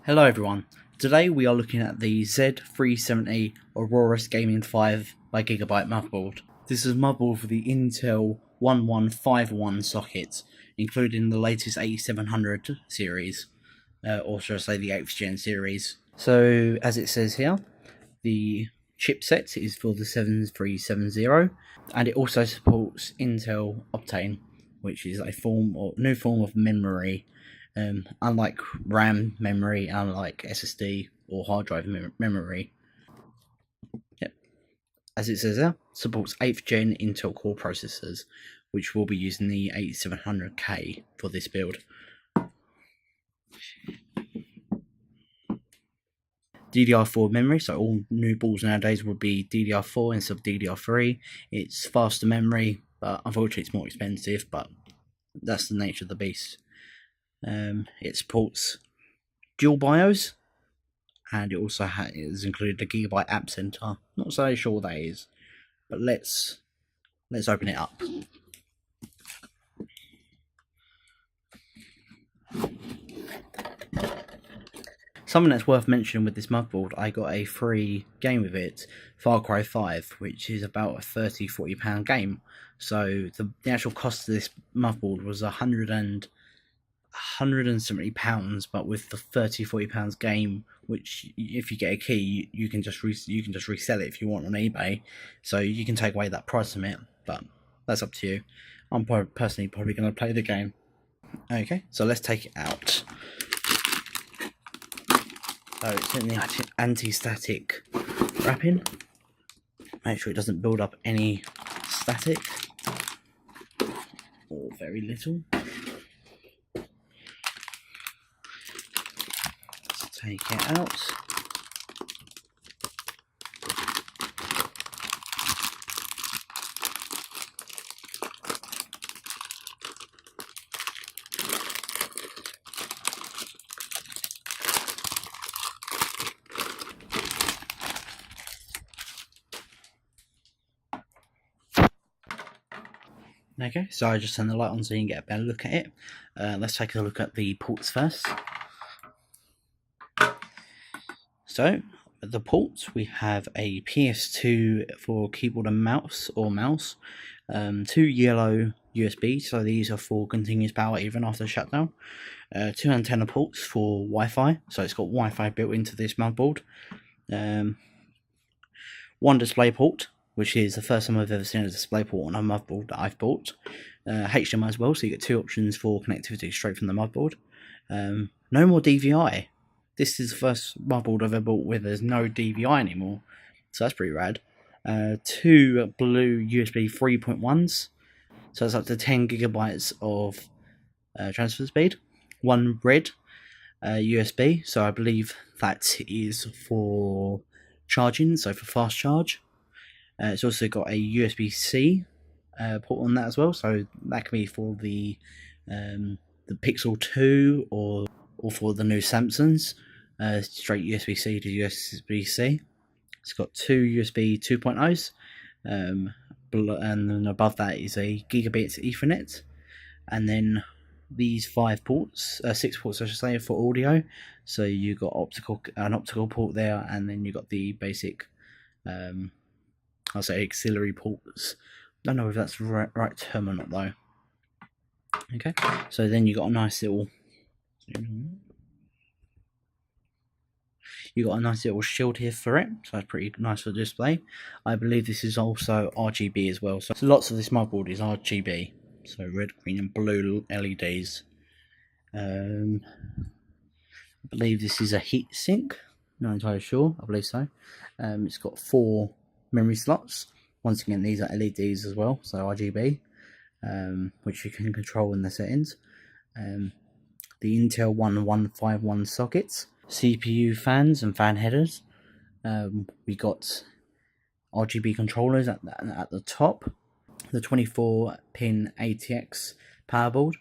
Hello everyone, today we are looking at the Z370 Aorus Gaming 5 by Gigabyte motherboard. This is a motherboard for the Intel 1151 socket, including the latest 8700 series, or should I say the 8th gen series. So as it says here, the chipset is for the 7370, and it also supports Intel Optane, which is a new form of memory. Unlike RAM memory, unlike SSD or hard drive memory. Yep. As it says there, supports 8th gen Intel Core processors, which will be using the 8700K for this build. DDR4 memory, so all new boards nowadays will be DDR4 instead of DDR3. It's faster memory, but unfortunately it's more expensive, but that's the nature of the beast. It supports dual BIOS, and it also is included the Gigabyte App Center. Not so sure what that is, but let's open it up. Something that's worth mentioning with this motherboard, I got a free game with it, Far Cry 5, which is about a £30–40 game. So the actual cost of this motherboard was £170, but with the £30–40 game, which if you get a key, you can just resell it if you want on eBay. So you can take away that price from it, but that's up to you. I'm personally probably going to play the game. Okay, so let's take it out. So it's in the anti-static wrapping. Make sure it doesn't build up any static, or very little. Let's take it out. Okay, so I just turned the light on so you can get a better look at it. Let's take a look at the ports first. So, the ports, we have a PS2 for keyboard and mouse, two yellow USB, so these are for continuous power even after shutdown. Two antenna ports for Wi-Fi, so it's got Wi-Fi built into this motherboard. One display port, which is the first time I've ever seen a display port on a motherboard that I've bought. HDMI as well, so you get two options for connectivity straight from the motherboard. No more DVI. This is the first motherboard I've ever bought where there's no DVI anymore, so that's pretty rad. Two blue USB 3.1s, so it's up to 10 gigabytes of transfer speed. One red USB, so I believe that is for charging, so for fast charge. It's also got a USB-C port on that as well, so that can be for the Pixel 2 or for the new Samsungs, straight USB-C to USB-C. It's got two USB 2.0s, and then above that is a Gigabit Ethernet, and then these six ports I should say, for audio. So you got an optical port there, and then you got the basic I'll say auxiliary ports. Don't know if that's the right term or not though. Okay, so then you got a nice little shield here for it, so that's pretty nice for the display. I believe this is also RGB as well, so lots of this motherboard is RGB, so red, green and blue LEDs. I believe this is a heatsink, not entirely sure, I believe so. It's got 4 memory slots. Once again, these are LEDs as well, so RGB, which you can control in the settings. The Intel 1151 sockets, CPU fans and fan headers. We got RGB controllers at the top. The 24-pin ATX power board.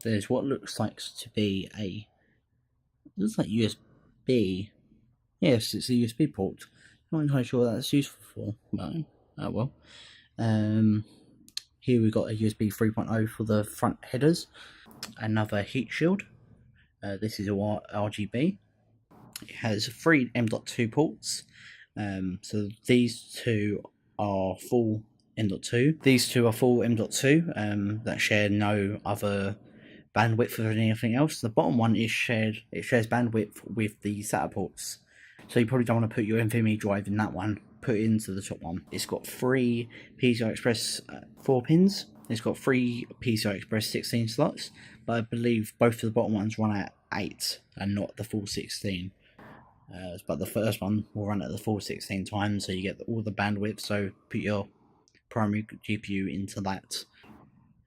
There's what looks like to be looks like USB. Yes, it's a USB port. Not entirely sure what that's useful for, but oh well. Here we've got a USB 3.0 for the front headers. Another heat shield. This is all RGB. It has 3 M.2 ports. So these two are full M.2. These two are full M.2 that share no other bandwidth or anything else. The bottom one is shared. It shares bandwidth with the SATA ports. So you probably don't want to put your NVMe drive in that one. Put it into the top one. It's got 3 PCI Express 4 pins. It's got 3 PCI Express 16 slots, but I believe both of the bottom ones run at 8 and not the full 16. But the first one will run at the full 16 times, so you get all the bandwidth. So put your primary GPU into that.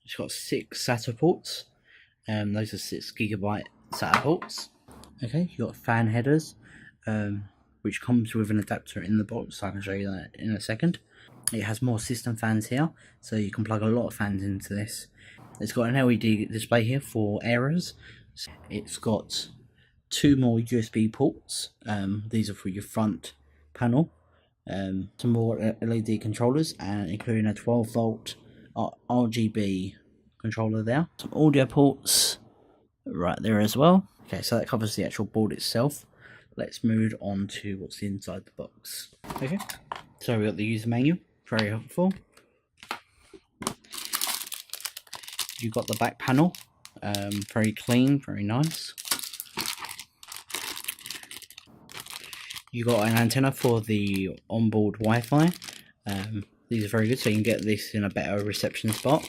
It's got 6 SATA ports. Those are 6 Gigabyte SATA ports. Okay, you got fan headers, which comes with an adapter in the box. I can show you that in a second. It has more system fans here, so you can plug a lot of fans into this. It's got an LED display here for errors. It's got 2 more USB ports. These are for your front panel. Some more LED controllers, and including a 12-volt RGB controller there. Some audio ports right there as well. Okay, so that covers the actual board itself. Let's move on to what's inside the box. Okay, so we got the user manual, very helpful. You got the back panel, very clean, very nice. You got an antenna for the onboard Wi-Fi. These are very good, so you can get this in a better reception spot.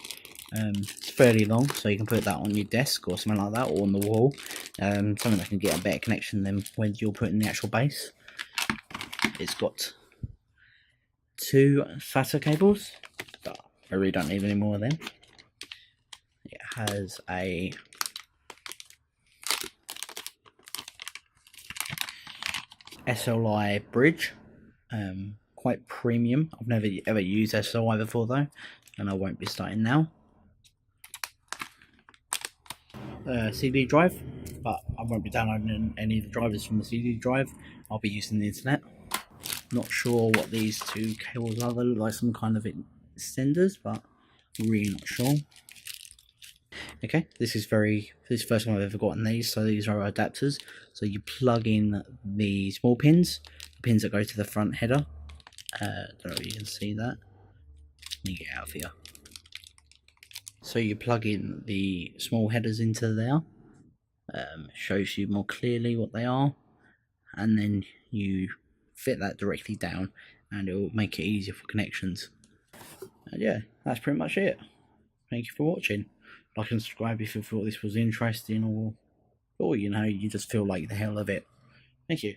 It's fairly long, so you can put that on your desk or something like that, or on the wall. Something that can get a better connection than when you're putting the actual base. It's got 2 SATA cables, but I really don't need any more of them. It has a SLI bridge, quite premium. I've never ever used SLI before though, and I won't be starting now. CD drive, but I won't be downloading any of the drivers from the CD drive. I'll be using the internet. Not sure what these 2 cables are. They look like some kind of extenders, but I'm really not sure. Okay, this is the first time I've ever gotten these. So these are adapters. So you plug in the small pins, the pins that go to the front header. Don't know if you can see that. Let me get out of here. So you plug in the small headers into there. Shows you more clearly what they are, and then you fit that directly down, and it will make it easier for connections. And yeah, that's pretty much it. Thank you for watching. Like and subscribe if you thought this was interesting, or you know, you just feel like the hell of it. Thank you.